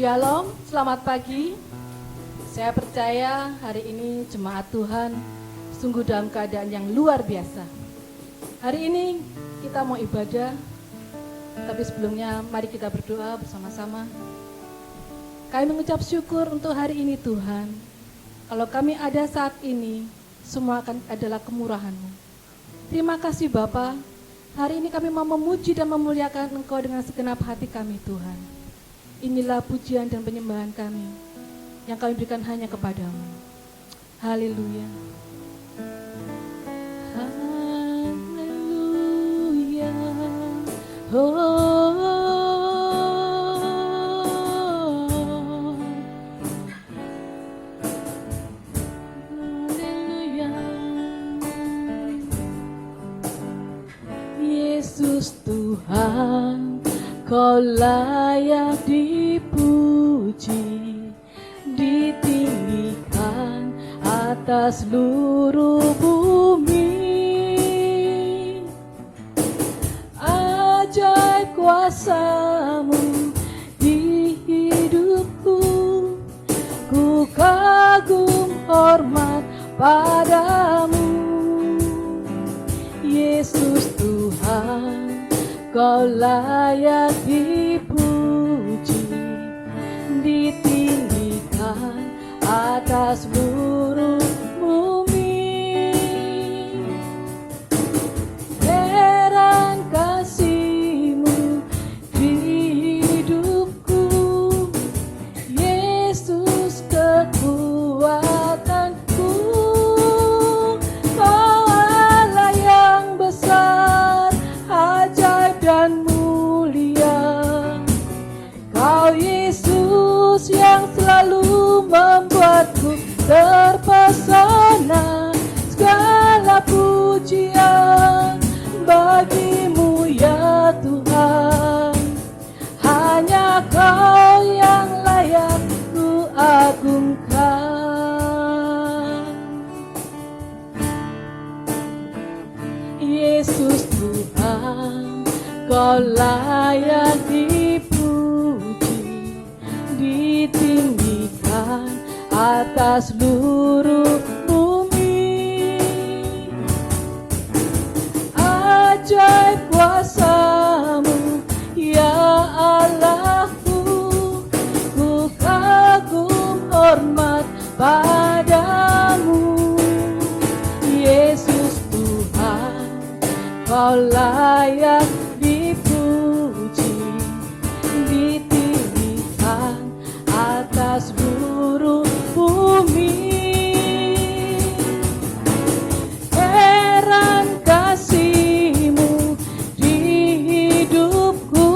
Shalom, selamat pagi. Saya percaya hari ini jemaat Tuhan sungguh dalam keadaan yang luar biasa. Hari ini kita mau ibadah, tapi sebelumnya mari kita berdoa bersama-sama. Kami mengucap syukur untuk hari ini Tuhan. Kalau kami ada saat ini, semua akan adalah kemurahan-Mu. Terima kasih Bapa. Hari ini kami mau memuji dan memuliakan Engkau dengan segenap hati kami Tuhan. Inilah pujian dan penyembahan kami yang kami berikan hanya kepadamu. Haleluya. Haleluya. Oh. Haleluya. Yesus Tuhan, Kau layak dipuji, ditinggikan atas seluruh bumi. Ajaib kuasa-Mu di hidupku, ku kagum hormat padamu. Yesus Tuhan, Kau layak dipuji, ditinggikan atas seluruh bumi. Heran kasih-Mu di hidupku, Yesus kekuatanku. Kau Allah yang besar, ajaib dan mulia. Kau Yesus yang selalu membuatku terpesona. Segala pujian bagi-Mu ya Tuhan. Hanya Kau yang layak ku agungkan. Yesus Tuhan, Kau layak dipuji, ditinggikan atas seluruh bumi. Ajaib kuasa-Mu ya Allahku, ku kagum hormat padamu. Yesus Tuhan, Kau layak dipuji, ditinggikan atas seluruh bumi. Heran kasih-Mu di hidupku,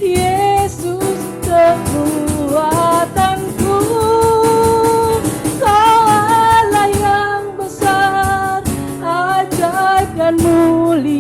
Yesus kekuatanku. Kau Allah yang besar, ajaib dan mulia.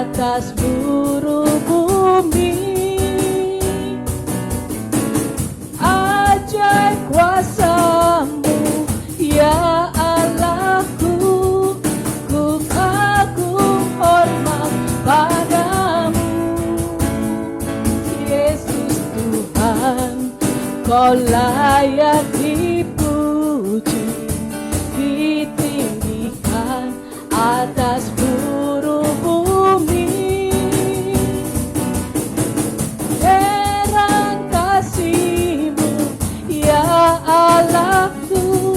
atas buru bumi. Ajaib kuasa-Mu ya Allahku, ku kagum hormat padamu. Yesus Tuhan, Kau layak dipuji, ditinggikan atas buru bumi. Heran kasih-Mu ya Allahku,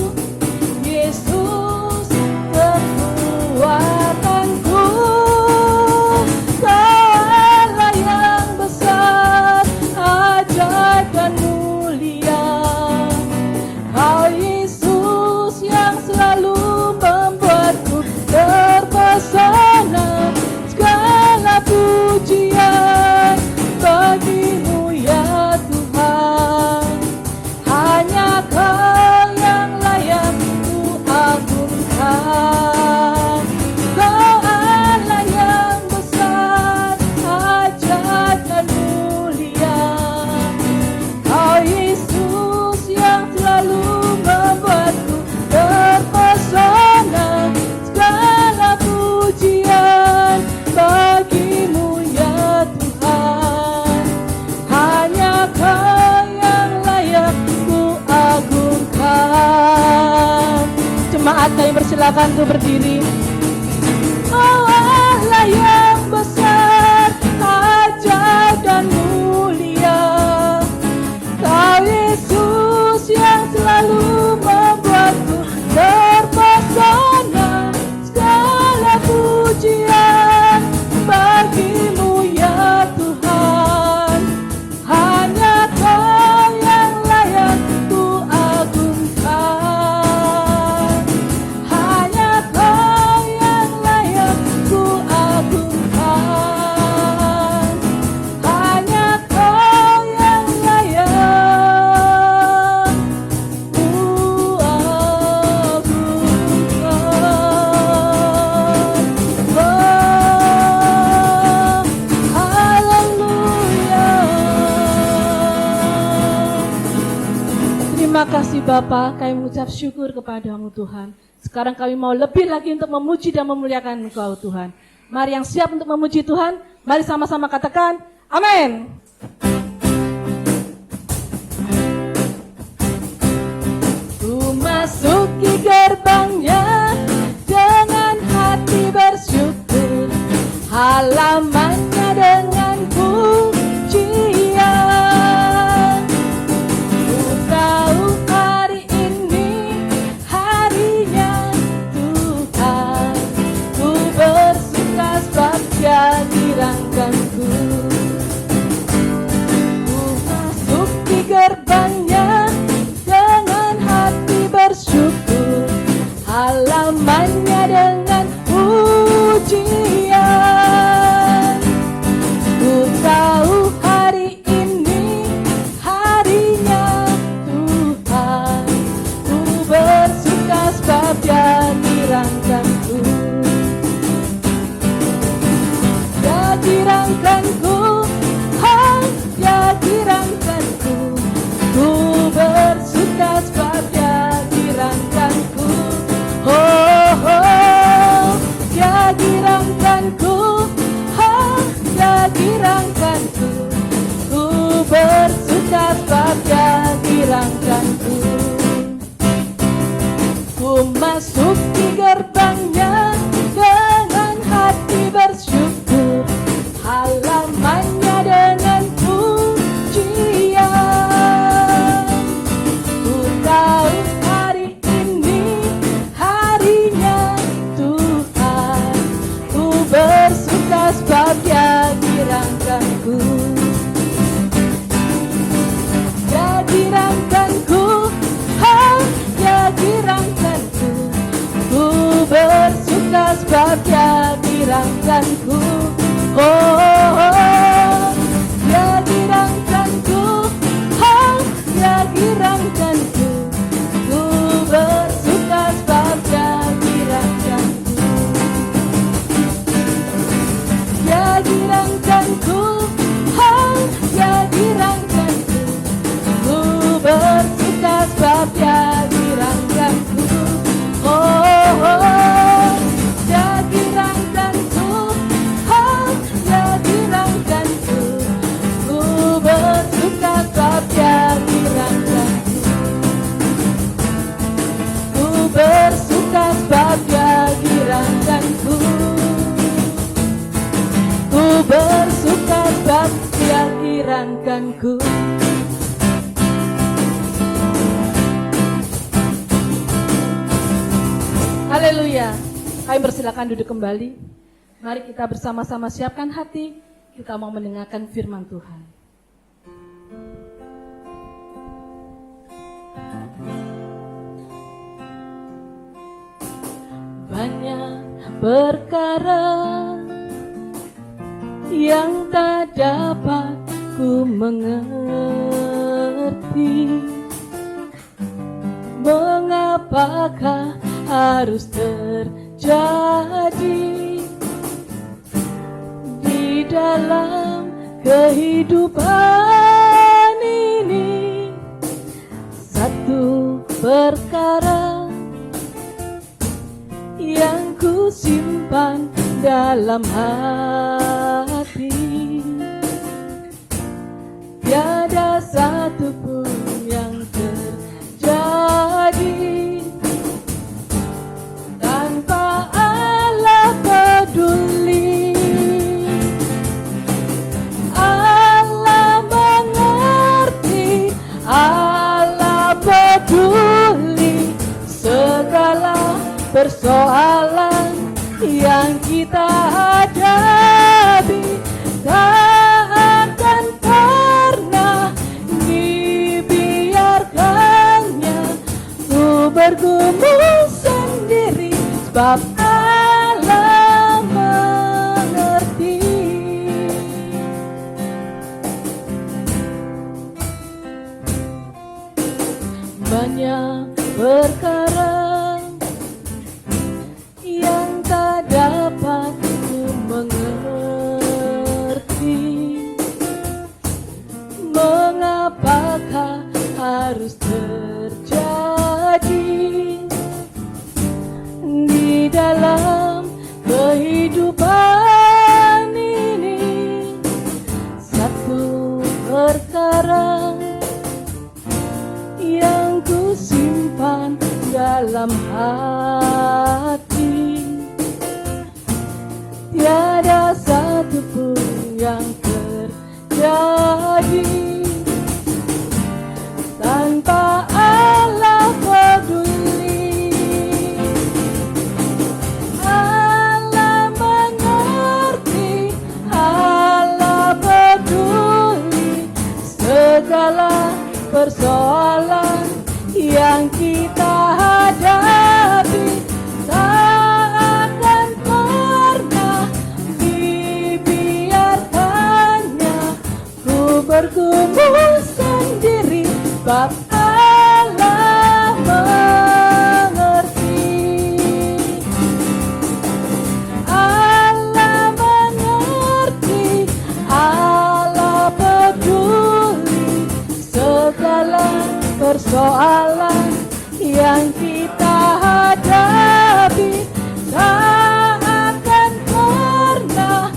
Yesus kekuatanku. Kau Allah yang besar, ajaib dan mulia. Kau Yesus yang selalu membuatku terpesona. Segala pujian bagi-Mu ya Tuhan. Hanya Kau yang layak ku agungkan. Kau Allah yang besar, ajaib dan mulia. Kau Yesus yang selalu membuatku terpesona. Segala pujian bagi-Mu ya Tuhan. Hanya Kau yang layak ku agungkan. Jemaat, kami persilakan untuk berdiri. Oh Allah yang besar, ajaib dan mulia. Kau Yesus yang selalu membuatku terpesona. Segala pujian bagi-Mu ya Tuhan. Hanya Kau yang layak ku agungkan. Hanya Kau yang layak ku agungkan. Hanya Kau yang layak ku agungkan. Oh, haleluya. Terima kasih Bapa, kami mengucap syukur kepada-Mu Tuhan. Sekarang kami mau lebih lagi untuk memuji dan memuliakan Engkau Tuhan. Mari yang siap untuk memuji Tuhan, mari sama-sama katakan amin. Ku masuki gerbangnya dengan hati bersyukur, halamannya dengan pujian. Ku tahu hari ini harinya Tuhan, ku bersuka sebab Dia dirangkanku. Ku masuki gerbangnya dengan hati bersyukur, halamannya dengan pujian. Ku tahu hari ini harinya Tuhan, ku bersuka sebab Dia dirangkanku. Dia dirangkanku, Dia dirangkanku. Ku bersuka sebab Dia dirangkanku. Oh, oh, Dia dirangkanku, Dia dirangkanku. Ku bersuka sebab Dia dirangkanku. Ku masuki gerbangnya dengan hati bersyukur, halamannya dengan pujian. Ku tahu hari ini harinya Tuhan, ku bersuka sebab Dia dirangkanku. Dia dirangkanku, Dia dirangkanku. Ku bersuka sebab Dia dirangkanku. Oh, oh, oh. Dia dirangkanku, Dia dirangkanku. Ku bersuka sebab Dia dirangkanku. Dia jadi rangkanku, oh jadi rangkanku. Ku bersuka sebab jadi rangkanku, oh jadi rangkanku, oh jadi rangkanku. Ku bersuka sebab jadi rangkanku. Ku bersuka sebab jadi rangkanku. Ku bersuka sebab jadi rangkanku. Haleluya. Kami persilakan duduk kembali. Mari kita bersama-sama siapkan hati. Kita mau mendengarkan firman Tuhan. Banyak perkara yang tak dapat ku mengerti. Mengapakah harus terjadi di dalam kehidupan ini? Satu perkara yang ku simpan dalam hati, tiada satupun yang terjadi tanpa Allah peduli. Allah mengerti, Allah peduli segala persoalan yang kita hadapi. Tak akan pernah dibiarkannya ku bergumul sendiri, sebab Allah mengerti. Banyak perkara yang tak dapat ku mengerti. Mengapakah harus terjadi di dalam kehidupan ini? Satu perkara yang ku simpan dalam hati, tiada satupun yang terjadi tanpa Allah peduli. Allah mengerti, Allah peduli segala persoalan yang kita hadapi. Tak akan pernah dibiarkannya ku bergumul sendiri, sebab Allah mengerti. Allah mengerti, Allah peduli segala persoalan yang kita hadapi. Tak akan pernah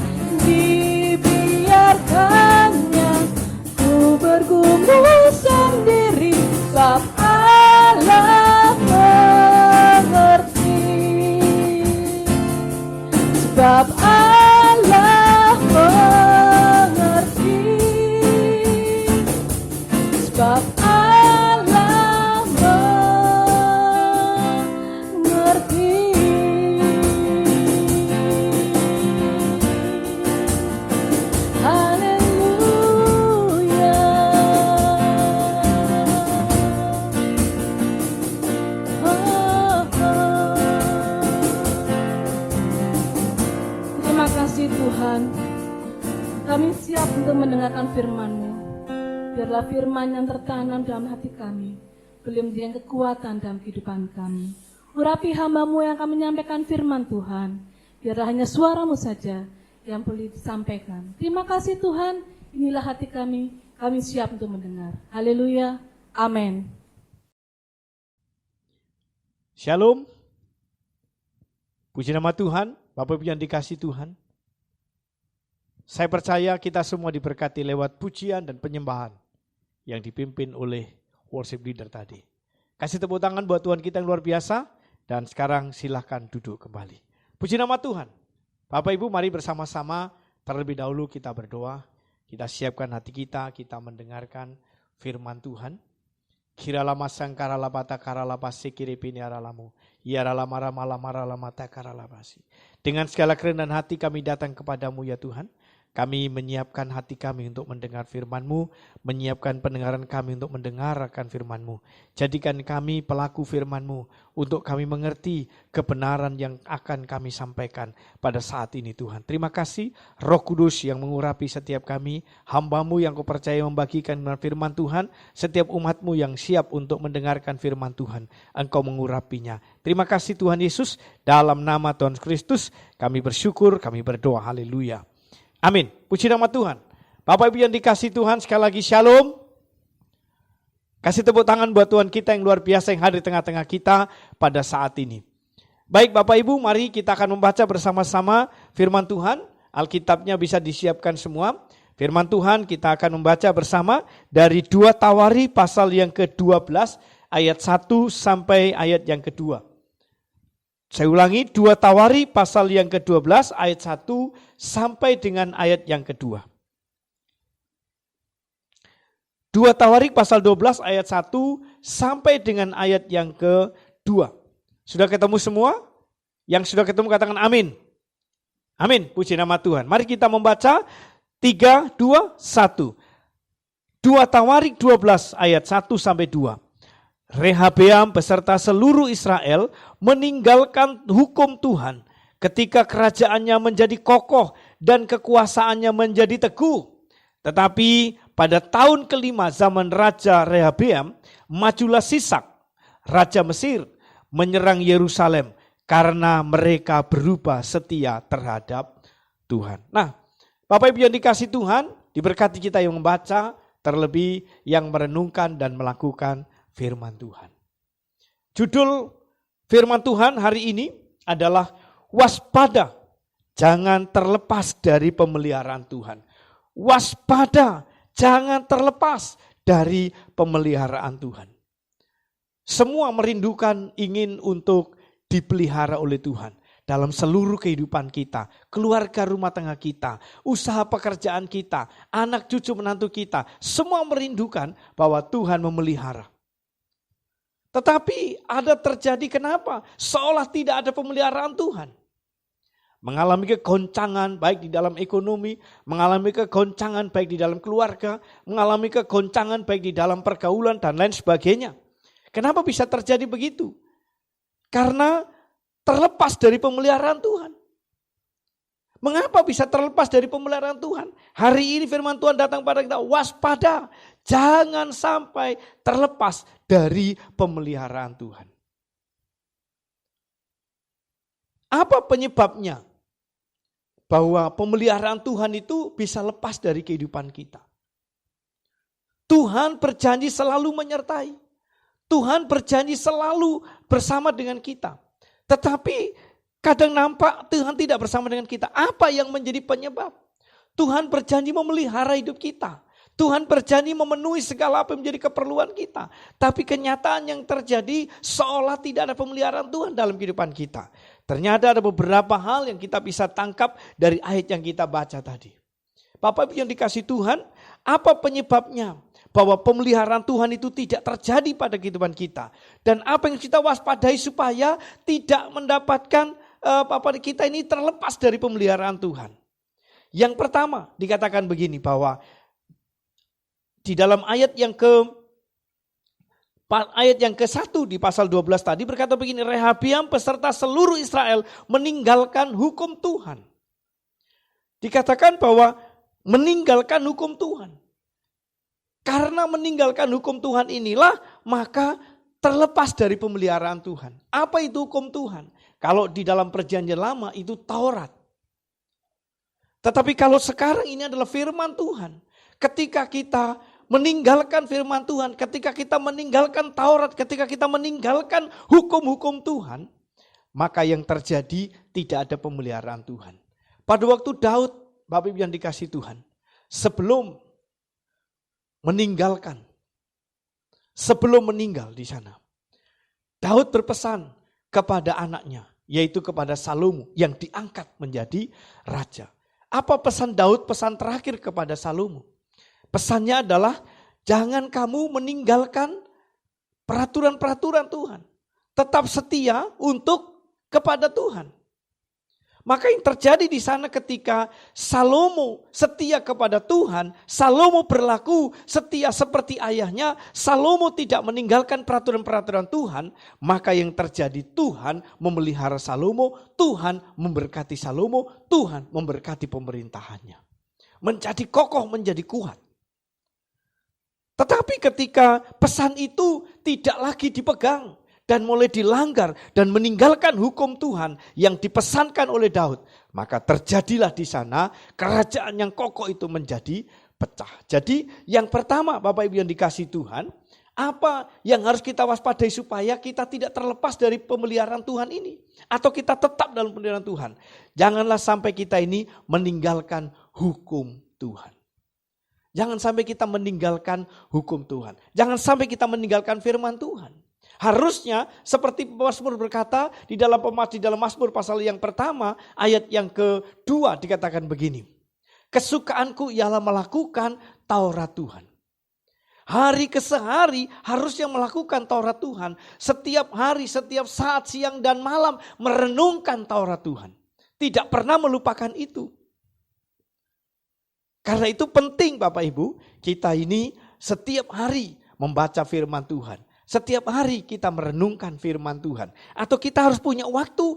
dibiarkannya ku bergumul sendiri, sebab Allah mengerti. Sebab Allah mengerti. Sebab Allah mengerti. Haleluya. Terima kasih Tuhan. Kami siap untuk mendengarkan firman-Mu. Biarlah firman yang tertanam dalam hati kami boleh menjadi kekuatan dalam kehidupan kami. Urapi hamba-Mu yang akan menyampaikan firman Tuhan. Biarlah hanya suara-Mu saja yang boleh disampaikan. Terima kasih Tuhan, inilah hati kami siap untuk mendengar. Haleluya, amin. Shalom. Puji nama Tuhan, Bapak Ibu yang dikasihi Tuhan. Saya percaya kita semua diberkati lewat pujian dan penyembahan yang dipimpin oleh worship leader tadi. Kasih tepuk tangan buat Tuhan kita yang luar biasa. Dan sekarang silahkan duduk kembali. Puji nama Tuhan. Bapak Ibu mari bersama-sama terlebih dahulu kita berdoa. Kita siapkan hati kita mendengarkan firman Tuhan. Kiralama sangkara labata karalaba sekiri piniaralamu. Iaralama ramala karalabasi. Dengan segala kerendahan hati kami datang kepadamu ya Tuhan. Kami menyiapkan hati kami untuk mendengar firman-Mu, menyiapkan pendengaran kami untuk mendengarkan firman-Mu. Jadikan kami pelaku firman-Mu untuk kami mengerti kebenaran yang akan kami sampaikan pada saat ini Tuhan. Terima kasih Roh Kudus yang mengurapi setiap kami, hamba-Mu yang Kau percaya membagikan firman Tuhan, setiap umat-Mu yang siap untuk mendengarkan firman Tuhan, Engkau mengurapinya. Terima kasih Tuhan Yesus, dalam nama Tuhan Kristus kami bersyukur, kami berdoa, haleluya. Amin. Puji nama Tuhan. Bapak Ibu yang dikasihi Tuhan, sekali lagi shalom. Kasih tepuk tangan buat Tuhan kita yang luar biasa yang hadir di tengah-tengah kita pada saat ini. Baik Bapak Ibu, mari kita akan membaca bersama-sama firman Tuhan. Alkitabnya bisa disiapkan semua. Firman Tuhan kita akan membaca bersama dari 2 Tawari pasal yang ke-12 ayat 1 sampai ayat yang kedua. Saya ulangi, 2 Tawari pasal yang ke-12 ayat 1 sampai dengan ayat yang kedua. 2 Tawari pasal 12 ayat 1 sampai dengan ayat yang kedua. Sudah ketemu semua? Yang sudah ketemu katakan amin. Amin, puji nama Tuhan. Mari kita membaca 3, 2, 1. 2 Tawari 12 ayat 1 sampai 2. Rehabeam beserta seluruh Israel meninggalkan hukum Tuhan ketika kerajaannya menjadi kokoh dan kekuasaannya menjadi teguh. Tetapi pada tahun kelima zaman Raja Rehabeam, majulah Sisak, Raja Mesir, menyerang Yerusalem karena mereka berubah setia terhadap Tuhan. Nah, Bapak Ibu yang dikasihi Tuhan, diberkati kita yang membaca, terlebih yang merenungkan dan melakukan firman Tuhan. Judul firman Tuhan hari ini adalah waspada, jangan terlepas dari pemeliharaan Tuhan. Waspada, jangan terlepas dari pemeliharaan Tuhan. Semua merindukan ingin untuk dipelihara oleh Tuhan. Dalam seluruh kehidupan kita, keluarga rumah tangga kita, usaha pekerjaan kita, anak cucu menantu kita, semua merindukan bahwa Tuhan memelihara. Tetapi ada terjadi kenapa? Seolah tidak ada pemeliharaan Tuhan. Mengalami kegoncangan baik di dalam ekonomi, mengalami kegoncangan baik di dalam keluarga, mengalami kegoncangan baik di dalam pergaulan dan lain sebagainya. Kenapa bisa terjadi begitu? Karena terlepas dari pemeliharaan Tuhan. Mengapa bisa terlepas dari pemeliharaan Tuhan? Hari ini firman Tuhan datang pada kita, waspada, jangan sampai terlepas dari pemeliharaan Tuhan. Apa penyebabnya? Bahwa pemeliharaan Tuhan itu bisa lepas dari kehidupan kita. Tuhan berjanji selalu menyertai. Tuhan berjanji selalu bersama dengan kita. Tetapi kadang nampak Tuhan tidak bersama dengan kita. Apa yang menjadi penyebab? Tuhan berjanji memelihara hidup kita. Tuhan berjanji memenuhi segala apa yang menjadi keperluan kita. Tapi kenyataan yang terjadi seolah tidak ada pemeliharaan Tuhan dalam kehidupan kita. Ternyata ada beberapa hal yang kita bisa tangkap dari ayat yang kita baca tadi. Bapak Ibu yang dikasihi Tuhan, apa penyebabnya? Bahwa pemeliharaan Tuhan itu tidak terjadi pada kehidupan kita. Dan apa yang kita waspadai supaya tidak mendapatkan kita ini terlepas dari pemeliharaan Tuhan. Yang pertama dikatakan begini bahwa di dalam ayat yang ke-1 di pasal 12 tadi berkata begini, Rehabeam beserta seluruh Israel meninggalkan hukum Tuhan. Dikatakan bahwa meninggalkan hukum Tuhan. Karena meninggalkan hukum Tuhan inilah maka terlepas dari pemeliharaan Tuhan. Apa itu hukum Tuhan? Kalau di dalam perjanjian lama itu Taurat. Tetapi kalau sekarang ini adalah firman Tuhan, ketika kita meninggalkan firman Tuhan, ketika kita meninggalkan Taurat, ketika kita meninggalkan hukum-hukum Tuhan, maka yang terjadi tidak ada pemeliharaan Tuhan. Pada waktu Daud, Bapak Ibu yang dikasih Tuhan, sebelum meninggal di sana, Daud berpesan kepada anaknya, yaitu kepada Salomo yang diangkat menjadi raja. Apa pesan Daud, pesan terakhir kepada Salomo? Pesannya adalah jangan kamu meninggalkan peraturan-peraturan Tuhan. Tetap setia kepada Tuhan. Maka yang terjadi di sana ketika Salomo setia kepada Tuhan, Salomo berlaku setia seperti ayahnya, Salomo tidak meninggalkan peraturan-peraturan Tuhan, maka yang terjadi Tuhan memelihara Salomo, Tuhan memberkati Salomo, Tuhan memberkati pemerintahannya. Menjadi kokoh, menjadi kuat. Tetapi ketika pesan itu tidak lagi dipegang, dan mulai dilanggar dan meninggalkan hukum Tuhan yang dipesankan oleh Daud, maka terjadilah di sana kerajaan yang kokoh itu menjadi pecah. Jadi yang pertama Bapak Ibu yang dikasihi Tuhan, apa yang harus kita waspadai supaya kita tidak terlepas dari pemeliharaan Tuhan ini, atau kita tetap dalam pemeliharaan Tuhan. Janganlah sampai kita ini meninggalkan hukum Tuhan. Jangan sampai kita meninggalkan hukum Tuhan. Jangan sampai kita meninggalkan firman Tuhan. Harusnya seperti Mazmur berkata di dalam Mazmur pasal yang pertama ayat yang kedua dikatakan begini. Kesukaanku ialah melakukan Taurat Tuhan. Hari ke sehari harusnya melakukan Taurat Tuhan. Setiap hari, setiap saat, siang dan malam merenungkan Taurat Tuhan. Tidak pernah melupakan itu. Karena itu penting Bapak Ibu, kita ini setiap hari membaca firman Tuhan. Setiap hari kita merenungkan firman Tuhan. Atau kita harus punya waktu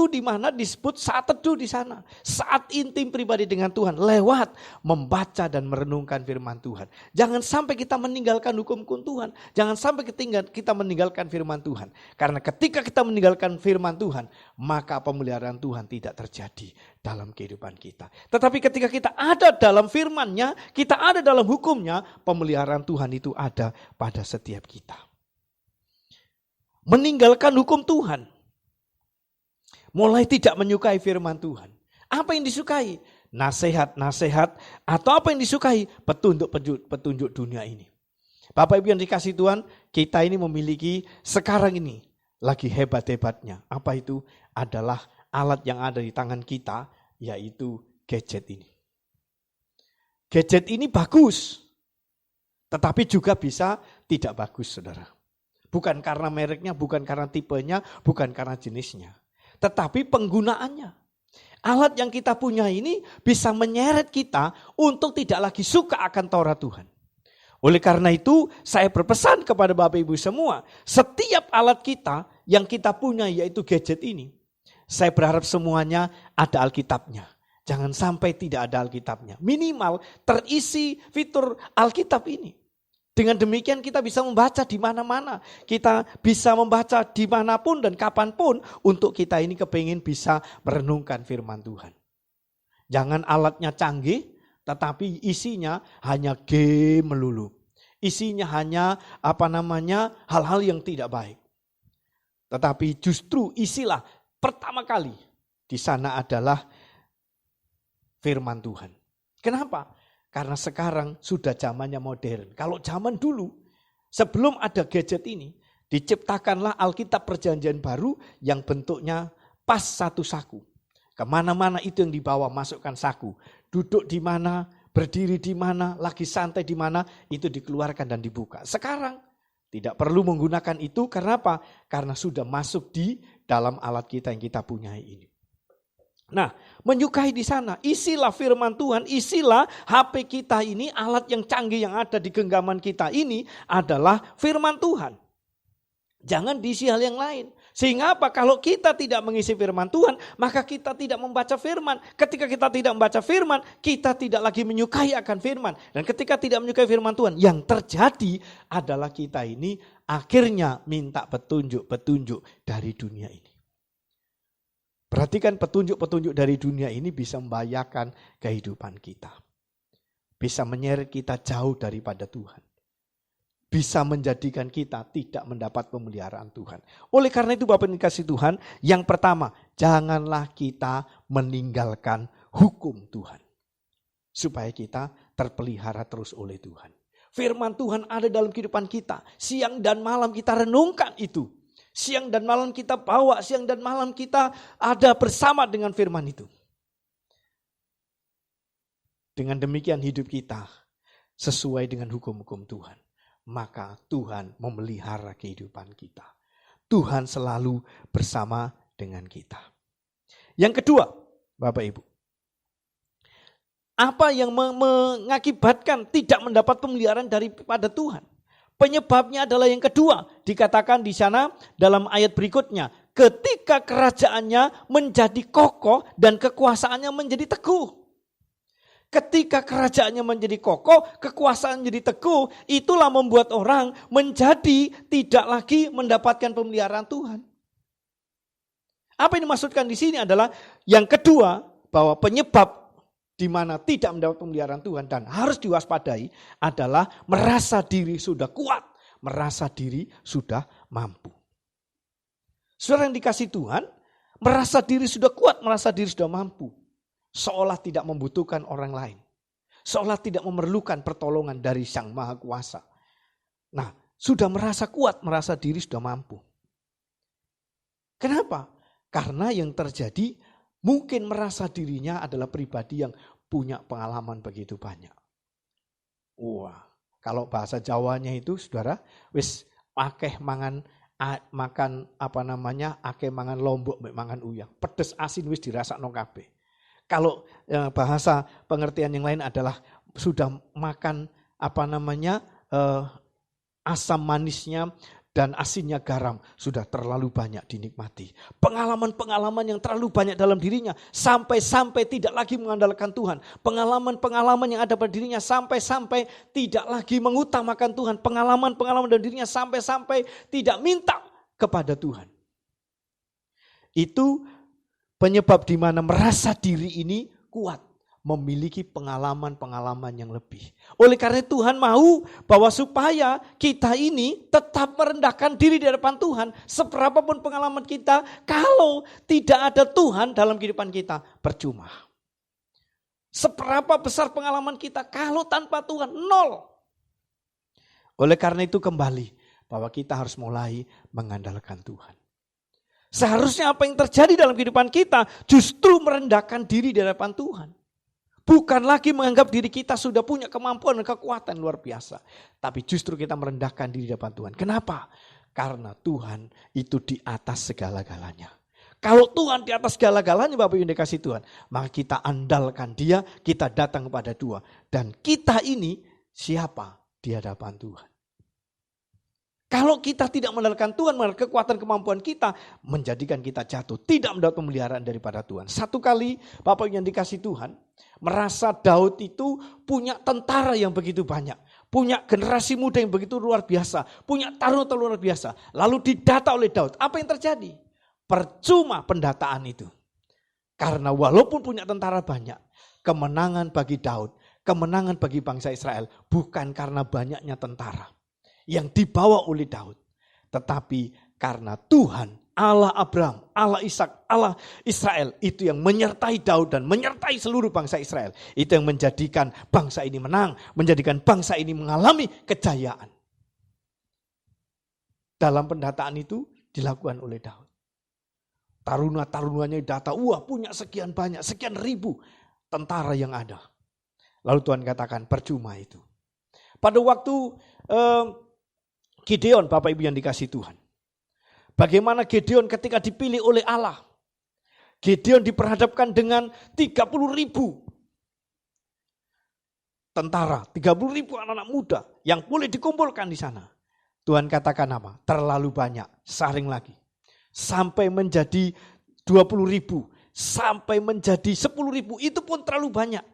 di mana disebut saat teduh di sana. Saat intim pribadi dengan Tuhan lewat membaca dan merenungkan firman Tuhan. Jangan sampai kita meninggalkan hukum-hukum Tuhan. Jangan sampai kita meninggalkan firman Tuhan. Karena ketika kita meninggalkan firman Tuhan, maka pemeliharaan Tuhan tidak terjadi dalam kehidupan kita. Tetapi ketika kita ada dalam firman-Nya, kita ada dalam hukum-Nya, pemeliharaan Tuhan itu ada pada setiap kita. Meninggalkan hukum Tuhan. Mulai tidak menyukai firman Tuhan. Apa yang disukai? Nasihat-nasihat atau apa yang disukai? Petunjuk dunia ini. Bapak Ibu yang dikasihi Tuhan, kita ini memiliki sekarang ini lagi hebat-hebatnya. Apa itu? Adalah alat yang ada di tangan kita, yaitu gadget ini. Gadget ini bagus, tetapi juga bisa tidak bagus, saudara. Bukan karena mereknya, bukan karena tipenya, bukan karena jenisnya. Tetapi penggunaannya. Alat yang kita punya ini bisa menyeret kita untuk tidak lagi suka akan Taurat Tuhan. Oleh karena itu saya berpesan kepada Bapak Ibu semua. Setiap alat kita yang kita punya yaitu gadget ini. Saya berharap semuanya ada Alkitabnya. Jangan sampai tidak ada Alkitabnya. Minimal terisi fitur Alkitab ini. Dengan demikian kita bisa membaca di mana-mana. Kita bisa membaca dimanapun dan kapanpun untuk kita ini kepingin bisa merenungkan firman Tuhan. Jangan alatnya canggih, tetapi isinya hanya game melulu. Isinya hanya hal-hal yang tidak baik. Tetapi justru isilah pertama kali di sana adalah firman Tuhan. Kenapa? Karena sekarang sudah zamannya modern. Kalau zaman dulu, sebelum ada gadget ini, diciptakanlah Alkitab Perjanjian Baru yang bentuknya pas satu saku. Kemana-mana itu yang dibawa, masukkan saku. Duduk di mana, berdiri di mana, lagi santai di mana, itu dikeluarkan dan dibuka. Sekarang tidak perlu menggunakan itu, karena apa? Karena sudah masuk di dalam alat kita yang kita punya ini. Nah, menyukai di sana, isilah firman Tuhan, isilah HP kita ini, alat yang canggih yang ada di genggaman kita ini adalah firman Tuhan. Jangan diisi hal yang lain. Sehingga apa? Kalau kita tidak mengisi firman Tuhan, maka kita tidak membaca firman. Ketika kita tidak membaca firman, kita tidak lagi menyukai akan firman. Dan ketika tidak menyukai firman Tuhan, yang terjadi adalah kita ini akhirnya minta petunjuk-petunjuk dari dunia ini. Perhatikan petunjuk-petunjuk dari dunia ini bisa membahayakan kehidupan kita. Bisa menyeret kita jauh daripada Tuhan. Bisa menjadikan kita tidak mendapat pemeliharaan Tuhan. Oleh karena itu Bapak yang dikasihi Tuhan, yang pertama, janganlah kita meninggalkan hukum Tuhan. Supaya kita terpelihara terus oleh Tuhan. Firman Tuhan ada dalam kehidupan kita. Siang dan malam kita renungkan itu. Siang dan malam kita bawa, siang dan malam kita ada bersama dengan firman itu. Dengan demikian hidup kita sesuai dengan hukum-hukum Tuhan. Maka Tuhan memelihara kehidupan kita. Tuhan selalu bersama dengan kita. Yang kedua, Bapak Ibu. Apa yang mengakibatkan tidak mendapat pemeliharaan daripada Tuhan? Penyebabnya adalah yang kedua, dikatakan di sana dalam ayat berikutnya, ketika kerajaannya menjadi kokoh dan kekuasaannya menjadi teguh. Ketika kerajaannya menjadi kokoh, kekuasaan menjadi teguh, itulah membuat orang menjadi tidak lagi mendapatkan pemeliharaan Tuhan. Apa yang dimaksudkan di sini adalah yang kedua, bahwa penyebab di mana tidak mendapat pemeliharaan Tuhan dan harus diwaspadai adalah merasa diri sudah kuat, merasa diri sudah mampu. Saudara yang dikasihi Tuhan, merasa diri sudah kuat, merasa diri sudah mampu. Seolah tidak membutuhkan orang lain. Seolah tidak memerlukan pertolongan dari Sang Maha Kuasa. Nah, sudah merasa kuat, merasa diri sudah mampu. Kenapa? Karena yang terjadi mungkin merasa dirinya adalah pribadi yang punya pengalaman begitu banyak. Wah, kalau bahasa Jawanya itu saudara, wis akeh makan akeh mangan lombok mek mangan uyang. Pedes asin wis dirasakno kabeh. Kalau bahasa pengertian yang lain adalah sudah makan asam manisnya dan asinnya garam sudah terlalu banyak dinikmati. Pengalaman-pengalaman yang terlalu banyak dalam dirinya sampai-sampai tidak lagi mengandalkan Tuhan. Pengalaman-pengalaman yang ada pada dirinya sampai-sampai tidak lagi mengutamakan Tuhan. Pengalaman-pengalaman dalam dirinya sampai-sampai tidak minta kepada Tuhan. Itu penyebab di mana merasa diri ini kuat. Memiliki pengalaman-pengalaman yang lebih. Oleh karena Tuhan mau bahwa supaya kita ini tetap merendahkan diri di hadapan Tuhan. Seberapapun pengalaman kita, kalau tidak ada Tuhan dalam kehidupan kita, percuma. Seberapa besar pengalaman kita, kalau tanpa Tuhan, nol. Oleh karena itu kembali, bahwa kita harus mulai mengandalkan Tuhan. Seharusnya apa yang terjadi dalam kehidupan kita, justru merendahkan diri di hadapan Tuhan. Bukan lagi menganggap diri kita sudah punya kemampuan dan kekuatan luar biasa. Tapi justru kita merendahkan diri di hadapan Tuhan. Kenapa? Karena Tuhan itu di atas segala-galanya. Kalau Tuhan di atas segala-galanya Bapak Ibu yang dikasihi Tuhan. Maka kita andalkan Dia, kita datang kepada Dia. Dan kita ini siapa di hadapan Tuhan? Kalau kita tidak mengandalkan Tuhan, mengandalkan kekuatan kemampuan kita, menjadikan kita jatuh. Tidak mendapat pemeliharaan daripada Tuhan. Satu kali Bapak yang dikasihi Tuhan, merasa Daud itu punya tentara yang begitu banyak. Punya generasi muda yang begitu luar biasa. Punya taruna luar biasa. Lalu didata oleh Daud. Apa yang terjadi? Percuma pendataan itu. Karena walaupun punya tentara banyak, kemenangan bagi Daud, kemenangan bagi bangsa Israel, bukan karena banyaknya tentara yang dibawa oleh Daud. Tetapi karena Tuhan, Allah Abraham, Allah Ishak, Allah Israel, itu yang menyertai Daud dan menyertai seluruh bangsa Israel. Itu yang menjadikan bangsa ini menang, menjadikan bangsa ini mengalami kejayaan. Dalam pendataan itu dilakukan oleh Daud. Taruna-tarunanya data, wah punya sekian banyak, sekian ribu tentara yang ada. Lalu Tuhan katakan percuma itu. Pada waktu Gideon, Bapak Ibu yang dikasihi Tuhan. Bagaimana Gideon ketika dipilih oleh Allah. Gideon diperhadapkan dengan 30.000 tentara, 30.000 anak-anak muda yang boleh dikumpulkan di sana. Tuhan katakan apa? Terlalu banyak, saring lagi. Sampai menjadi 20.000, sampai menjadi 10.000, itu pun terlalu banyak.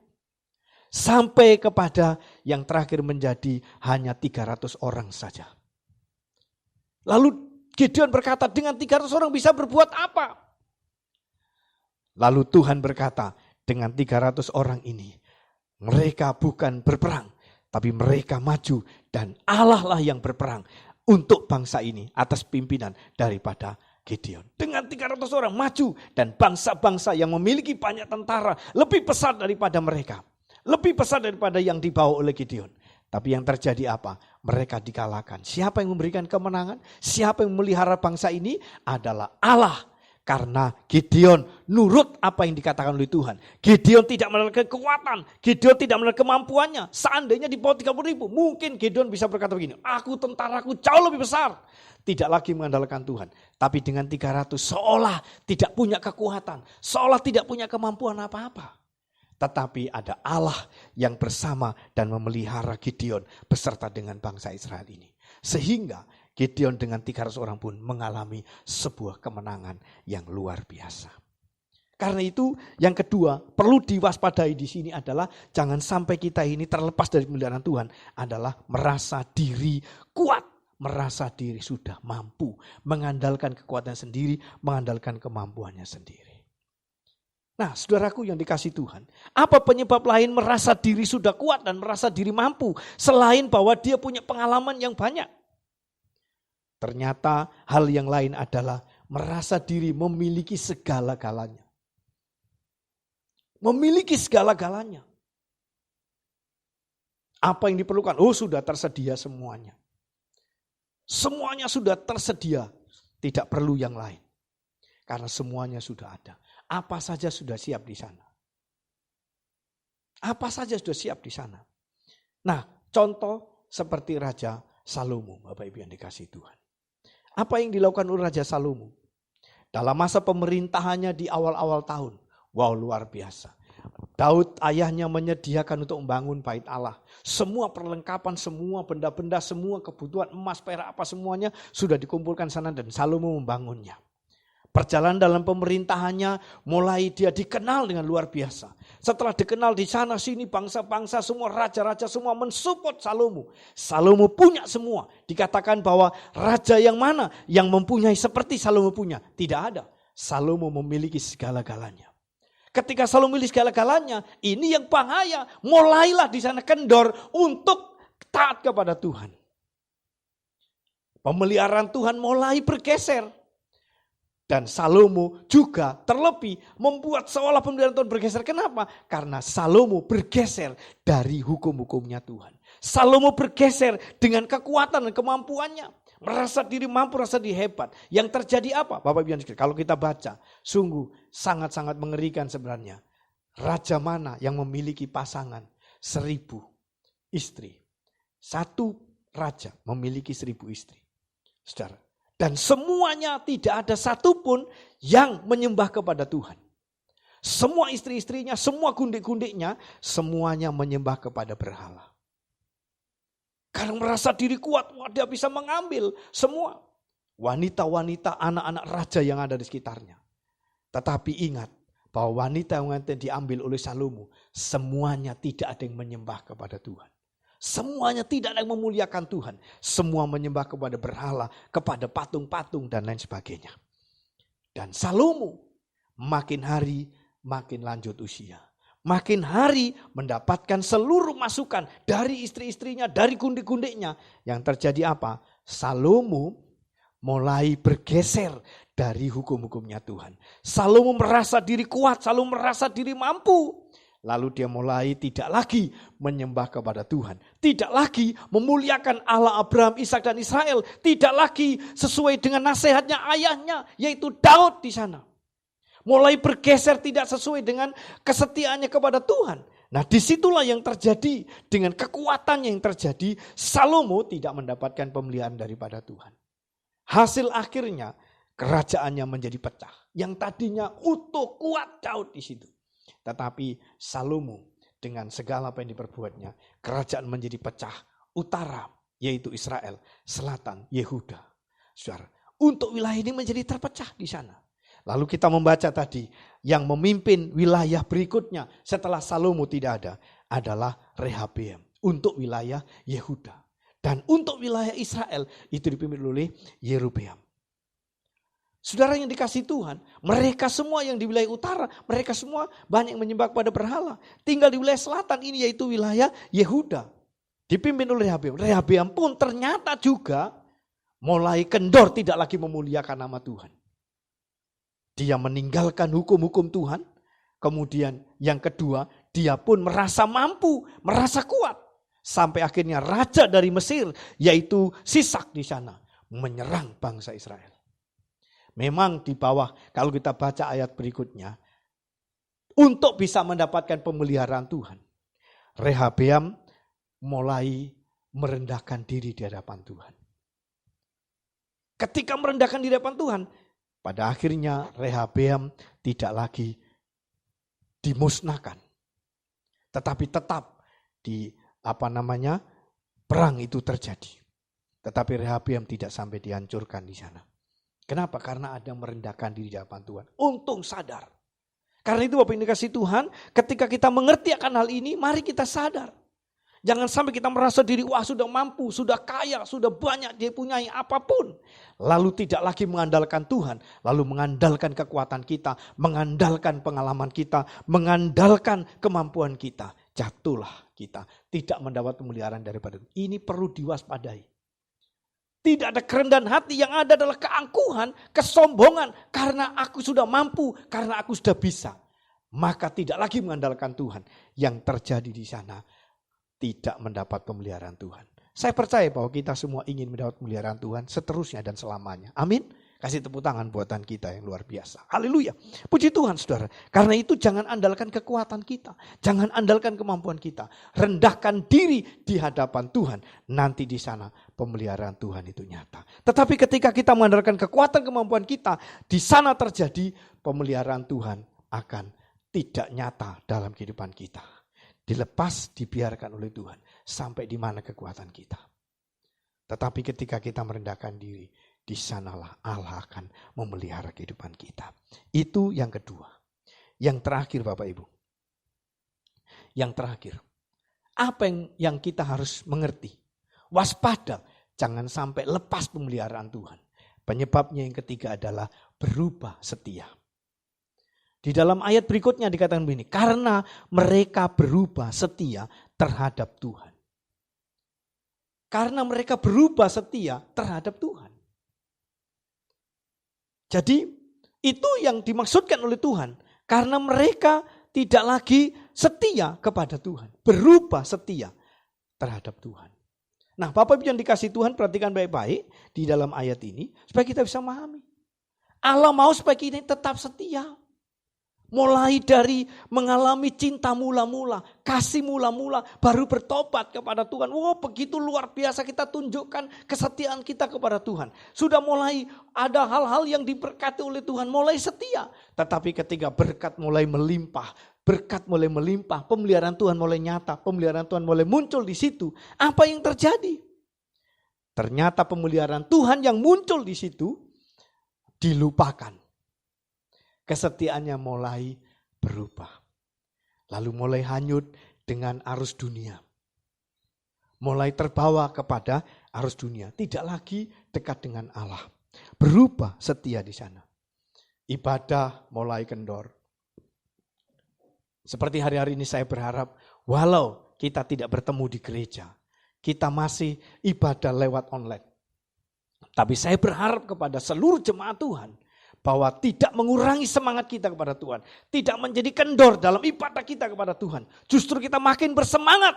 Sampai kepada yang terakhir menjadi hanya 300 orang saja. Lalu Gideon berkata, dengan 300 orang bisa berbuat apa? Lalu Tuhan berkata, dengan 300 orang ini, mereka bukan berperang, tapi mereka maju dan Allah lah yang berperang untuk bangsa ini atas pimpinan daripada Gideon. Dengan 300 orang maju dan bangsa-bangsa yang memiliki banyak tentara lebih besar daripada mereka. Lebih besar daripada yang dibawa oleh Gideon. Tapi yang terjadi apa? Mereka dikalahkan. Siapa yang memberikan kemenangan? Siapa yang memelihara bangsa ini? Adalah Allah. Karena Gideon nurut apa yang dikatakan oleh Tuhan. Gideon tidak melihat kekuatan. Gideon tidak melihat kemampuannya. Seandainya di bawah 30.000, mungkin Gideon bisa berkata begini, tentaraku jauh lebih besar. Tidak lagi mengandalkan Tuhan. Tapi dengan 300 seolah tidak punya kekuatan. Seolah tidak punya kemampuan apa-apa. Tetapi ada Allah yang bersama dan memelihara Gideon beserta dengan bangsa Israel ini. Sehingga Gideon dengan 300 orang pun mengalami sebuah kemenangan yang luar biasa. Karena itu yang kedua perlu diwaspadai di sini adalah jangan sampai kita ini terlepas dari pemeliharaan Tuhan adalah merasa diri kuat, merasa diri sudah mampu, mengandalkan kekuatan sendiri, mengandalkan kemampuannya sendiri. Nah, saudaraku yang dikasihi Tuhan, apa penyebab lain merasa diri sudah kuat dan merasa diri mampu selain bahwa dia punya pengalaman yang banyak? Ternyata hal yang lain adalah merasa diri memiliki segala-galanya. Memiliki segala-galanya. Apa yang diperlukan? Sudah tersedia semuanya. Semuanya sudah tersedia. Tidak perlu yang lain. Karena semuanya sudah ada. Apa saja sudah siap di sana. Apa saja sudah siap di sana. Nah, contoh seperti Raja Salomo, Bapak Ibu yang dikasihi Tuhan. Apa yang dilakukan oleh Raja Salomo? Dalam masa pemerintahannya di awal-awal tahun. Wow, luar biasa. Daud ayahnya menyediakan untuk membangun bait Allah. Semua perlengkapan, semua benda-benda, semua kebutuhan emas, perak, apa semuanya sudah dikumpulkan sana dan Salomo membangunnya. Perjalanan dalam pemerintahannya mulai dia dikenal dengan luar biasa. Setelah dikenal di sana sini bangsa-bangsa semua raja-raja semua mensupport Salomo. Salomo punya semua. Dikatakan bahwa raja yang mana yang mempunyai seperti Salomo punya? Tidak ada. Salomo memiliki segala-galanya. Ketika Salomo memiliki segala-galanya, ini yang bahaya. Mulailah di sana kendor untuk taat kepada Tuhan. Pemeliharaan Tuhan mulai bergeser. Dan Salomo juga terlebih membuat seolah pemeliharaan Tuhan bergeser. Kenapa? Karena Salomo bergeser dari hukum-hukumnya Tuhan. Salomo bergeser dengan kekuatan dan kemampuannya. Merasa diri mampu, merasa diri hebat. Yang terjadi apa? Bapak Ibu yang sekalian, kalau kita baca, sungguh sangat-sangat mengerikan sebenarnya. Raja mana yang memiliki pasangan 1000 istri? Satu raja memiliki 1000 istri. Saudara. Dan semuanya tidak ada satupun yang menyembah kepada Tuhan. Semua istri-istrinya, semua gundik-gundiknya, semuanya menyembah kepada berhala. Karena merasa diri kuat, dia bisa mengambil semua. Wanita-wanita, anak-anak raja yang ada di sekitarnya. Tetapi ingat bahwa wanita yang diambil oleh Salomo, semuanya tidak ada yang menyembah kepada Tuhan. Semuanya tidak ada yang memuliakan Tuhan. Semua menyembah kepada berhala, kepada patung-patung dan lain sebagainya. Dan Salomo makin hari makin lanjut usia. Makin hari mendapatkan seluruh masukan dari istri-istrinya, dari gundik-gundiknya. Yang terjadi apa? Salomo mulai bergeser dari hukum-hukumnya Tuhan. Salomo merasa diri kuat, Salomo merasa diri mampu. Lalu dia mulai tidak lagi menyembah kepada Tuhan. Tidak lagi memuliakan Allah Abraham, Ishak dan Israel. Tidak lagi sesuai dengan nasihatnya ayahnya, yaitu Daud di sana. Mulai bergeser tidak sesuai dengan kesetiaannya kepada Tuhan. Nah, disitulah yang terjadi dengan kekuatan yang terjadi. Salomo tidak mendapatkan pemeliharaan daripada Tuhan. Hasil akhirnya kerajaannya menjadi pecah. Yang tadinya utuh kuat Daud di situ. Tetapi Salomo dengan segala apa yang diperbuatnya, kerajaan menjadi pecah. Utara yaitu Israel, selatan Yehuda. Saudara, untuk wilayah ini menjadi terpecah di sana. Lalu kita membaca tadi yang memimpin wilayah berikutnya setelah Salomo tidak ada adalah Rehabeam untuk wilayah Yehuda. Dan untuk wilayah Israel itu dipimpin oleh Yerobeam. Saudara yang dikasih Tuhan, mereka semua yang di wilayah utara, mereka semua banyak yang menyembah kepada berhala. Tinggal di wilayah selatan ini yaitu wilayah Yehuda. Dipimpin oleh Rehabeam. Rehabeam pun ternyata juga mulai kendor, tidak lagi memuliakan nama Tuhan. Dia meninggalkan hukum-hukum Tuhan. Kemudian yang kedua, dia pun merasa mampu, merasa kuat. Sampai akhirnya raja dari Mesir, yaitu Sisak di sana, menyerang bangsa Israel. Memang di bawah, kalau kita baca ayat berikutnya, untuk bisa mendapatkan pemeliharaan Tuhan, Rehabeam mulai merendahkan diri di hadapan Tuhan. Ketika merendahkan diri di hadapan Tuhan, pada akhirnya Rehabeam tidak lagi dimusnahkan. Tetapi tetap perang itu terjadi. Tetapi Rehabeam tidak sampai dihancurkan di sana. Kenapa? Karena ada merendahkan diri di hadapan Tuhan. Untung sadar. Karena itu Bapak yang dikasihi Tuhan, ketika kita mengerti akan hal ini, mari kita sadar. Jangan sampai kita merasa diri, wah sudah mampu, sudah kaya, sudah banyak dia punyai apapun. Lalu tidak lagi mengandalkan Tuhan, lalu mengandalkan kekuatan kita, mengandalkan pengalaman kita, mengandalkan kemampuan kita. Jatuhlah kita, tidak mendapat pemeliharaan daripada itu. Ini perlu diwaspadai. Tidak ada kerendahan hati, yang ada adalah keangkuhan, kesombongan. Karena aku sudah mampu, karena aku sudah bisa. Maka tidak lagi mengandalkan Tuhan. Yang terjadi di sana tidak mendapat pemeliharaan Tuhan. Saya percaya bahwa kita semua ingin mendapat pemeliharaan Tuhan seterusnya dan selamanya. Amin. Kasih tepuk tangan buatan kita yang luar biasa. Haleluya. Puji Tuhan saudara. Karena itu jangan andalkan kekuatan kita. Jangan andalkan kemampuan kita. Rendahkan diri di hadapan Tuhan. Nanti di sana pemeliharaan Tuhan itu nyata. Tetapi ketika kita mengandalkan kekuatan kemampuan kita, di sana terjadi pemeliharaan Tuhan akan tidak nyata dalam kehidupan kita. Dilepas, dibiarkan oleh Tuhan. Sampai di mana kekuatan kita. Tetapi ketika kita merendahkan diri, di sanalah Allah akan memelihara kehidupan kita. Itu yang kedua. Yang terakhir Bapak Ibu. Yang terakhir. Apa yang kita harus mengerti? Waspada. Jangan sampai lepas pemeliharaan Tuhan. Penyebabnya yang ketiga adalah berubah setia. Di dalam ayat berikutnya dikatakan begini. Karena mereka berubah setia terhadap Tuhan. Karena mereka berubah setia terhadap Tuhan. Jadi itu yang dimaksudkan oleh Tuhan. Karena mereka tidak lagi setia kepada Tuhan. Berubah setia terhadap Tuhan. Nah Bapak Ibu yang dikasih Tuhan, perhatikan baik-baik di dalam ayat ini. Supaya kita bisa memahami. Allah mau supaya kita tetap setia. Mulai dari mengalami cinta mula-mula, kasih mula-mula, baru bertobat kepada Tuhan. Wow, begitu luar biasa kita tunjukkan kesetiaan kita kepada Tuhan. Sudah mulai ada hal-hal yang diberkati oleh Tuhan, mulai setia. Tetapi ketika berkat mulai melimpah, pemeliharaan Tuhan mulai nyata, pemeliharaan Tuhan mulai muncul di situ. Apa yang terjadi? Ternyata pemeliharaan Tuhan yang muncul di situ dilupakan. Kesetiaannya mulai berubah. Lalu mulai hanyut dengan arus dunia. Mulai terbawa kepada arus dunia. Tidak lagi dekat dengan Allah. Berubah setia di sana. Ibadah mulai kendor. Seperti hari-hari ini saya berharap, walau kita tidak bertemu di gereja, kita masih ibadah lewat online. Tapi saya berharap kepada seluruh jemaat Tuhan, bahwa tidak mengurangi semangat kita kepada Tuhan. Tidak menjadi kendor dalam ibadah kita kepada Tuhan. Justru kita makin bersemangat.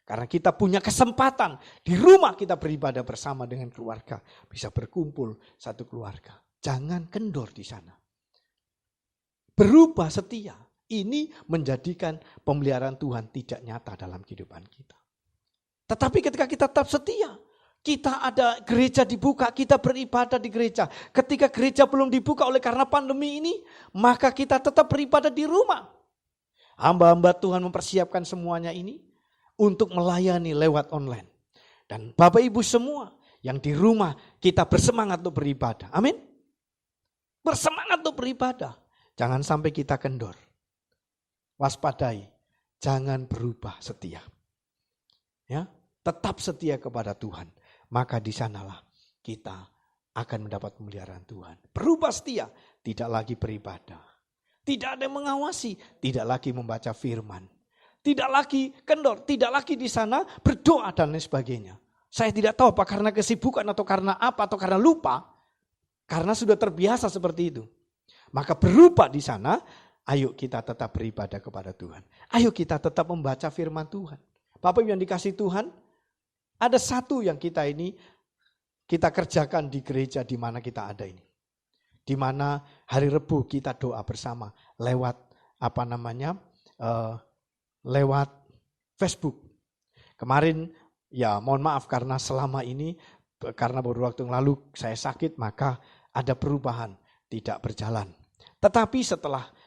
Karena kita punya kesempatan. Di rumah kita beribadah bersama dengan keluarga. Bisa berkumpul satu keluarga. Jangan kendor di sana. Berubah setia. Ini menjadikan pemeliharaan Tuhan tidak nyata dalam kehidupan kita. Tetapi ketika kita tetap setia, kita ada gereja dibuka, kita beribadah di gereja. Ketika gereja belum dibuka oleh karena pandemi ini, maka kita tetap beribadah di rumah. Hamba-hamba Tuhan mempersiapkan semuanya ini untuk melayani lewat online. Dan Bapak Ibu semua yang di rumah, kita bersemangat untuk beribadah. Amin. Bersemangat untuk beribadah. Jangan sampai kita kendor. Waspadai, jangan berubah setia. Ya, tetap setia kepada Tuhan. Maka di sanalah kita akan mendapat pemeliharaan Tuhan. Berubah setia, tidak lagi beribadah. Tidak ada yang mengawasi, tidak lagi membaca firman. Tidak lagi kendor, tidak lagi di sana berdoa dan lain sebagainya. Saya tidak tahu apa karena kesibukan atau karena apa atau karena lupa. Karena sudah terbiasa seperti itu. Maka berubah di sana, ayo kita tetap beribadah kepada Tuhan. Ayo kita tetap membaca firman Tuhan. Bapak Ibu yang dikasihi Tuhan, ada satu yang kita kerjakan di gereja di mana kita ada ini. Di mana hari Rebu kita doa bersama lewat lewat Facebook. Kemarin ya mohon maaf karena selama ini karena beberapa waktu yang lalu saya sakit maka ada perubahan tidak berjalan. Tetapi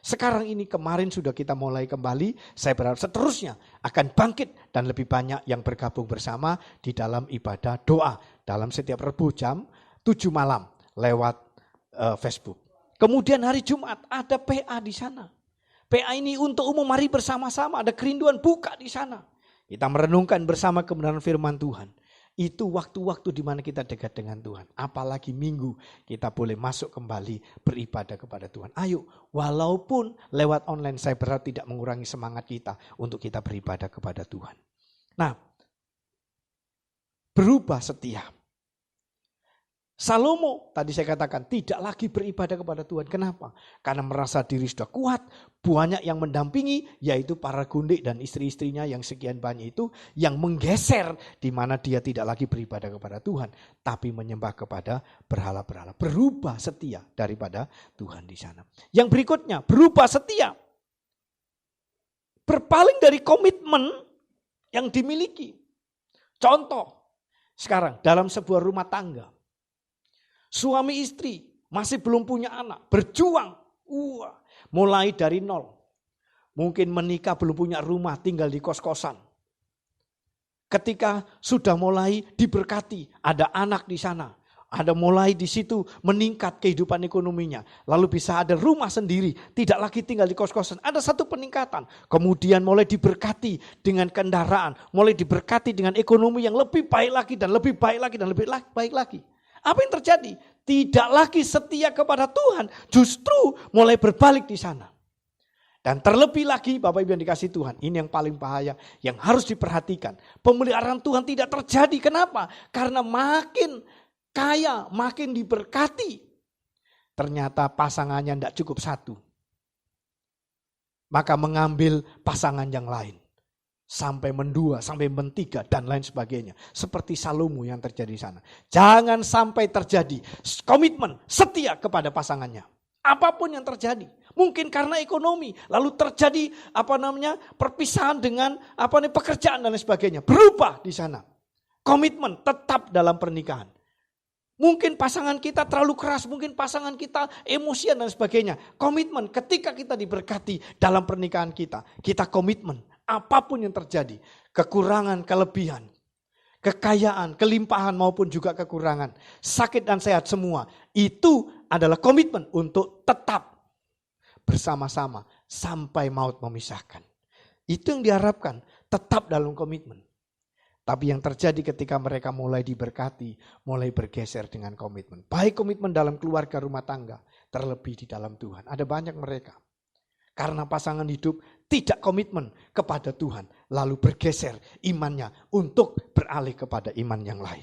sekarang ini kemarin sudah kita mulai kembali, saya berharap seterusnya akan bangkit dan lebih banyak yang bergabung bersama di dalam ibadah doa dalam setiap Rebu jam 7 malam lewat Facebook. Kemudian hari Jumat ada PA di sana. PA ini untuk umum, mari bersama-sama, ada kerinduan buka di sana. Kita merenungkan bersama kebenaran firman Tuhan. Itu waktu-waktu di mana kita dekat dengan Tuhan. Apalagi minggu kita boleh masuk kembali beribadah kepada Tuhan. Ayo, walaupun lewat online saya berharap tidak mengurangi semangat kita untuk kita beribadah kepada Tuhan. Nah, berubah setia. Salomo tadi saya katakan tidak lagi beribadah kepada Tuhan. Kenapa? Karena merasa diri sudah kuat, banyak yang mendampingi, yaitu para gundik dan istri-istrinya yang sekian banyak itu yang menggeser di mana dia tidak lagi beribadah kepada Tuhan, tapi menyembah kepada berhala-berhala. Berubah setia daripada Tuhan di sana. Yang berikutnya, berubah setia. Berpaling dari komitmen yang dimiliki. Contoh, sekarang dalam sebuah rumah tangga. Suami istri masih belum punya anak, berjuang, mulai dari nol. Mungkin menikah belum punya rumah, tinggal di kos-kosan. Ketika sudah mulai diberkati, ada anak di sana, ada mulai di situ meningkat kehidupan ekonominya. Lalu bisa ada rumah sendiri, tidak lagi tinggal di kos-kosan. Ada satu peningkatan, kemudian mulai diberkati dengan kendaraan, mulai diberkati dengan ekonomi yang lebih baik lagi dan lebih baik lagi dan lebih baik lagi. Apa yang terjadi? Tidak lagi setia kepada Tuhan, justru mulai berbalik di sana. Dan terlebih lagi Bapak Ibu yang dikasihi Tuhan, ini yang paling bahaya, yang harus diperhatikan. Pemeliharaan Tuhan tidak terjadi, kenapa? Karena makin kaya, makin diberkati. Ternyata pasangannya tidak cukup satu. Maka mengambil pasangan yang lain. Sampai mendua, sampai mentiga dan lain sebagainya. Seperti Salomo yang terjadi di sana. Jangan sampai terjadi komitmen setia kepada pasangannya. Apapun yang terjadi. Mungkin karena ekonomi. Lalu terjadi perpisahan dengan pekerjaan dan lain sebagainya. Berubah di sana. Komitmen tetap dalam pernikahan. Mungkin pasangan kita terlalu keras. Mungkin pasangan kita emosian dan sebagainya. Komitmen ketika kita diberkati dalam pernikahan kita. Kita komitmen. Apapun yang terjadi, kekurangan, kelebihan, kekayaan, kelimpahan maupun juga kekurangan, sakit dan sehat semua, itu adalah komitmen untuk tetap bersama-sama sampai maut memisahkan. Itu yang diharapkan, tetap dalam komitmen. Tapi yang terjadi ketika mereka mulai diberkati, mulai bergeser dengan komitmen. Baik komitmen dalam keluarga rumah tangga, terlebih di dalam Tuhan. Ada banyak mereka. Karena pasangan hidup tidak komitmen kepada Tuhan. Lalu bergeser imannya untuk beralih kepada iman yang lain.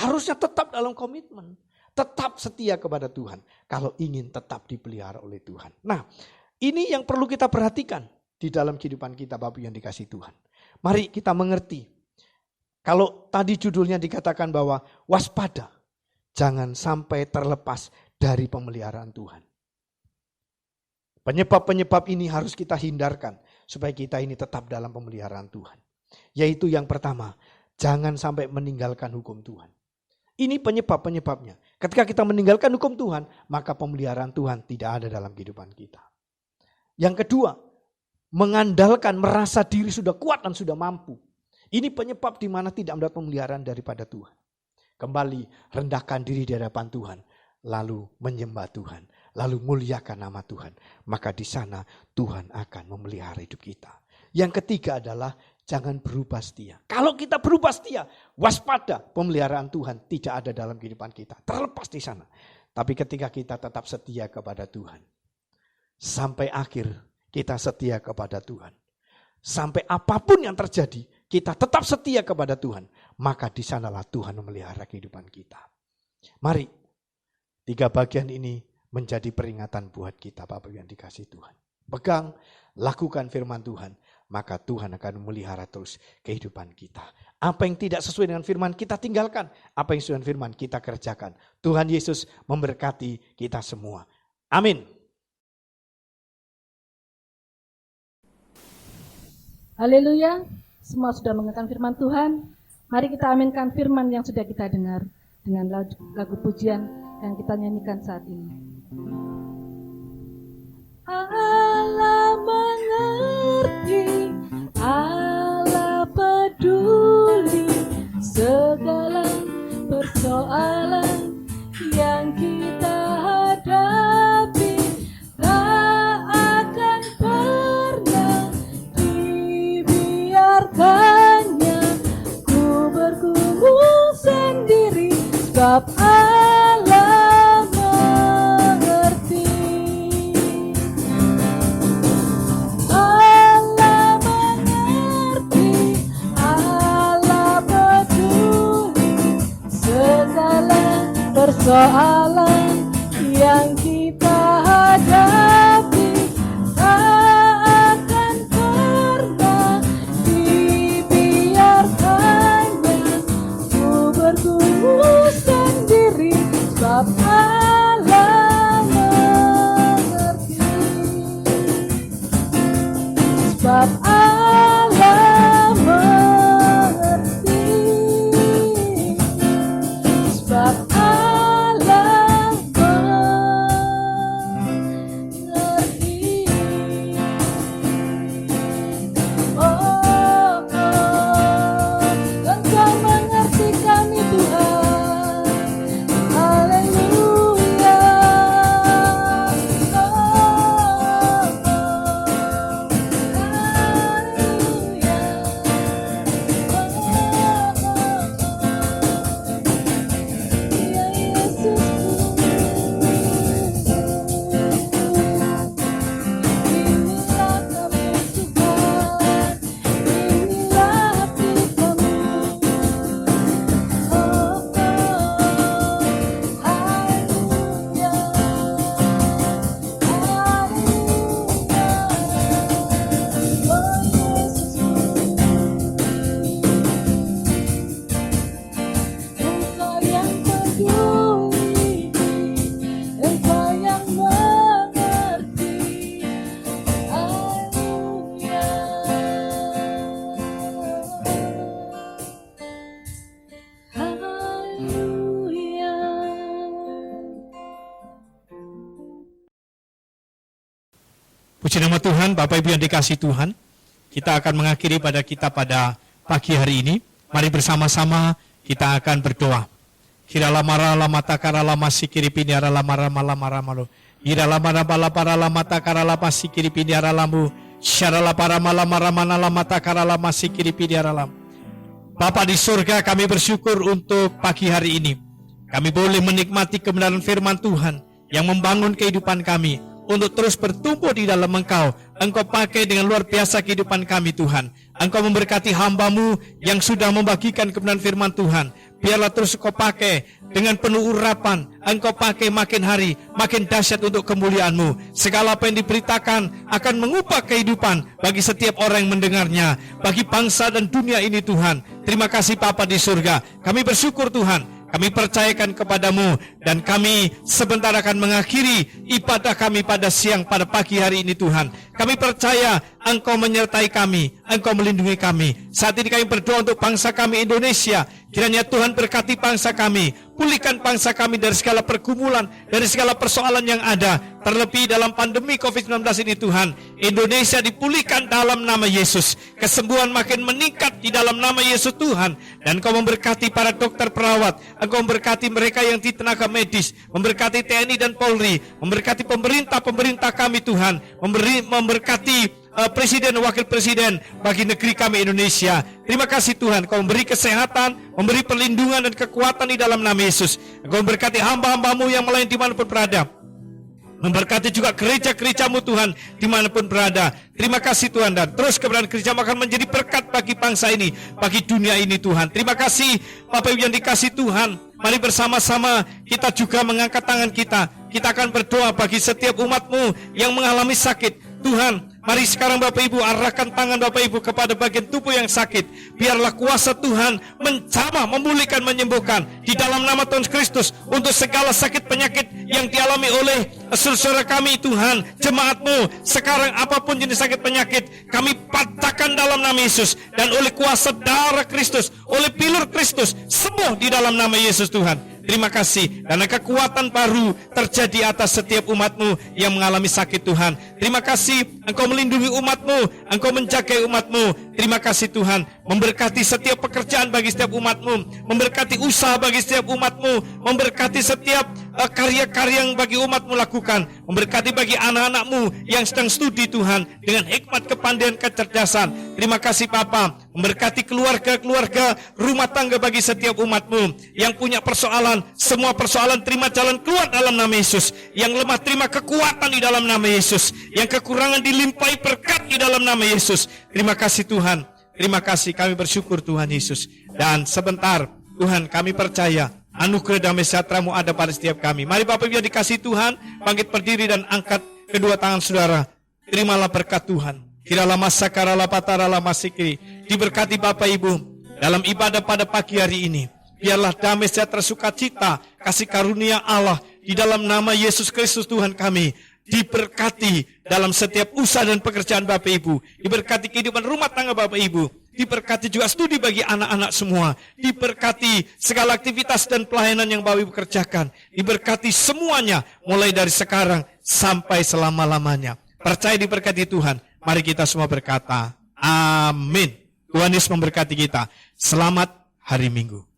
Harusnya tetap dalam komitmen. Tetap setia kepada Tuhan. Kalau ingin tetap dipelihara oleh Tuhan. Nah, ini yang perlu kita perhatikan di dalam kehidupan kita Bapak yang dikasihi Tuhan. Mari kita mengerti. Kalau tadi judulnya dikatakan bahwa waspada. Jangan sampai terlepas dari pemeliharaan Tuhan. Penyebab-penyebab ini harus kita hindarkan supaya kita ini tetap dalam pemeliharaan Tuhan. Yaitu yang pertama, jangan sampai meninggalkan hukum Tuhan. Ini penyebab-penyebabnya. Ketika kita meninggalkan hukum Tuhan, maka pemeliharaan Tuhan tidak ada dalam kehidupan kita. Yang kedua, mengandalkan merasa diri sudah kuat dan sudah mampu. Ini penyebab di mana tidak mendapat pemeliharaan daripada Tuhan. Kembali rendahkan diri di hadapan Tuhan, lalu menyembah Tuhan. Lalu muliakan nama Tuhan. Maka di sana Tuhan akan memelihara hidup kita. Yang ketiga adalah jangan berubah setia. Kalau kita berubah setia, waspada, pemeliharaan Tuhan tidak ada dalam kehidupan kita. Terlepas di sana. Tapi ketika kita tetap setia kepada Tuhan, sampai akhir kita setia kepada Tuhan. Sampai apapun yang terjadi, kita tetap setia kepada Tuhan. Maka di sanalah Tuhan memelihara kehidupan kita. Mari, 3 bagian ini menjadi peringatan buat kita, Bapak yang dikasihi Tuhan. Pegang, lakukan firman Tuhan, maka Tuhan akan memelihara terus kehidupan kita. Apa yang tidak sesuai dengan firman kita tinggalkan, apa yang sesuai dengan firman kita kerjakan. Tuhan Yesus memberkati kita semua. Amin. Haleluya, semua sudah mendengarkan firman Tuhan. Mari kita aminkan firman yang sudah kita dengar dengan lagu pujian yang kita nyanyikan saat ini. Allah mengerti, Allah peduli segala persoalan yang kita hadapi. Tak akan pernah dibiarkannya ku bergumul sendiri, sebab Allah mengerti. Allah mengerti, Allah peduli segala persoalan yang kita hadapi. Tak akan pernah dibiarkannya ku bergumul sendiri, sebab Allah mengerti. Sebab Allah mengerti. Sebab Allah mengerti. Oh, Engkau mengerti kami Tuhan. Haleluya. Engkau yang peduli, Engkau yang mengerti. Haleluya. Haleluya. Puji nama Tuhan, Bapak Ibu yang dikasihi Tuhan. Kita akan mengakhiri pada kita pada pagi hari ini. Mari bersama-sama kita akan berdoa. Kira lamara lamata kara lama sikiri piniara lamara malamara malu. Ira lamara bala para lamata kara lama sikiri piniara lambu. Syara la para malamara mana lamata kara lama sikiri piniara lam. Bapa di surga, kami bersyukur untuk pagi hari ini. Kami boleh menikmati kebenaran firman Tuhan yang membangun kehidupan kami untuk terus bertumbuh di dalam Engkau. Engkau pakai dengan luar biasa kehidupan kami Tuhan. Engkau memberkati hamba-Mu yang sudah membagikan kebenaran firman Tuhan. Biarlah terus Engkau pakai dengan penuh urapan. Engkau pakai makin hari makin dahsyat untuk kemuliaan-Mu. Segala apa yang diberitakan akan mengubah kehidupan bagi setiap orang yang mendengarnya, bagi bangsa dan dunia ini Tuhan. Terima kasih Bapa di surga. Kami bersyukur Tuhan. Kami percayakan kepadamu dan kami sebentar akan mengakhiri ibadah kami pada siang pada pagi hari ini Tuhan. Kami percaya Engkau menyertai kami, Engkau melindungi kami. Saat ini kami berdoa untuk bangsa kami Indonesia. Kiranya Tuhan berkati bangsa kami, pulihkan bangsa kami dari segala pergumulan, dari segala persoalan yang ada. Terlebih dalam pandemi COVID-19 ini Tuhan, Indonesia dipulihkan dalam nama Yesus. Kesembuhan makin meningkat di dalam nama Yesus Tuhan. Dan Engkau memberkati para dokter perawat, Engkau memberkati mereka yang di tenaga medis, memberkati TNI dan Polri, memberkati pemerintah kami Tuhan, memberkati presiden dan wakil presiden bagi negeri kami Indonesia. Terima kasih Tuhan, Kau memberi kesehatan, memberi perlindungan dan kekuatan di dalam nama Yesus. Kau memberkati hamba-hambamu yang melayani dimanapun berada. Memberkati juga gereja-gerejamu Tuhan dimanapun berada. Terima kasih Tuhan, dan terus keberadaan gerejamu akan menjadi berkat bagi bangsa ini, bagi dunia ini Tuhan. Terima kasih Bapak Ibu yang dikasih Tuhan. Mari bersama-sama kita juga mengangkat tangan kita. Kita akan berdoa bagi setiap umat-Mu yang mengalami sakit. Tuhan, mari sekarang Bapak Ibu arahkan tangan Bapak Ibu kepada bagian tubuh yang sakit. Biarlah kuasa Tuhan menjamah, memulihkan, menyembuhkan di dalam nama Tuhan Kristus untuk segala sakit penyakit yang dialami oleh saudara kami Tuhan, jemaat-Mu. Sekarang apapun jenis sakit penyakit, kami patahkan dalam nama Yesus, dan oleh kuasa darah Kristus, oleh pilur Kristus, sembuh di dalam nama Yesus Tuhan. Terima kasih, karena kekuatan baru terjadi atas setiap umat-Mu yang mengalami sakit Tuhan. Terima kasih Engkau melindungi umat-Mu, Engkau menjaga umat-Mu. Terima kasih Tuhan, memberkati setiap pekerjaan bagi setiap umat-Mu, memberkati usaha bagi setiap umat-Mu, memberkati setiap karya-karya yang bagi umat-Mu lakukan, memberkati bagi anak-anak-Mu yang sedang studi Tuhan dengan hikmat, kepandaian, kecerdasan. Terima kasih Bapa, memberkati keluarga-keluarga, rumah tangga bagi setiap umat-Mu yang punya persoalan. Semua persoalan terima jalan keluar dalam nama Yesus. Yang lemah terima kekuatan di dalam nama Yesus. Yang kekurangan dilimpahi berkat di dalam nama Yesus. Terima kasih Tuhan. Terima kasih, kami bersyukur Tuhan Yesus. Dan sebentar Tuhan, kami percaya anugerah damai sejahtera-Mu ada pada setiap kami. Mari Bapak Ibu yang dikasih Tuhan, bangkit berdiri dan angkat kedua tangan saudara. Terimalah berkat Tuhan. Kiralah masa karala patarala masikri. Diberkati Bapak Ibu dalam ibadah pada pagi hari ini. Biarlah damai sejahtera, sukacita, kasih karunia Allah di dalam nama Yesus Kristus Tuhan kami diberkati dalam setiap usaha dan pekerjaan Bapak Ibu. Diberkati kehidupan rumah tangga Bapak Ibu. Diberkati juga studi bagi anak-anak semua. Diberkati segala aktivitas dan pelayanan yang Bapak Ibu kerjakan. Diberkati semuanya mulai dari sekarang sampai selama-lamanya. Percaya diberkati Tuhan. Mari kita semua berkata, amin. Tuhan Yesus memberkati kita. Selamat hari Minggu.